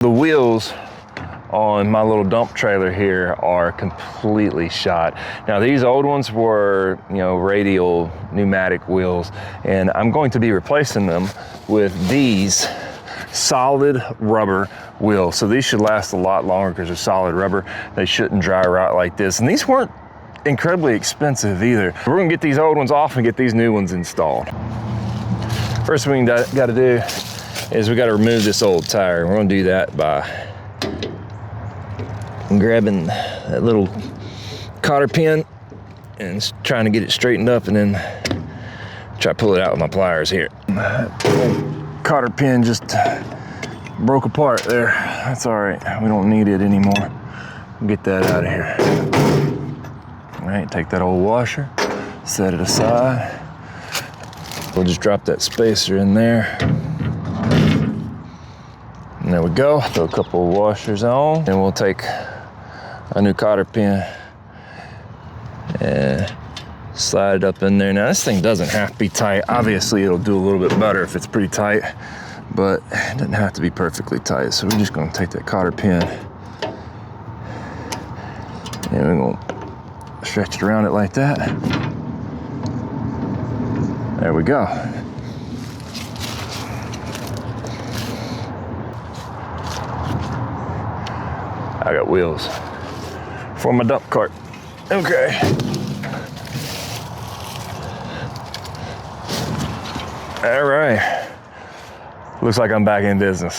The wheels on my little dump trailer here are completely shot. Now these old ones were, radial pneumatic wheels, and I'm going to be replacing them with these solid rubber wheels. So these should last a lot longer because they're solid rubber. They shouldn't dry rot like this. And these weren't incredibly expensive either. We're gonna get these old ones off and get these new ones installed. First thing we gotta do is we gotta remove this old tire. We're gonna do that by grabbing that little cotter pin and trying to get it straightened up, and then try to pull it out with my pliers here. That cotter pin just broke apart there. That's all right, we don't need it anymore. Get that out of here. All right, take that old washer, set it aside. We'll just drop that spacer in there. And there we go, throw a couple of washers on, and we'll take a new cotter pin and slide it up in there. Now this thing doesn't have to be tight. Obviously it'll do a little bit better if it's pretty tight, but it doesn't have to be perfectly tight. So we're just gonna take that cotter pin and we're gonna stretch it around it like that. There we go. I got wheels for my dump cart. Okay. All right. Looks like I'm back in business.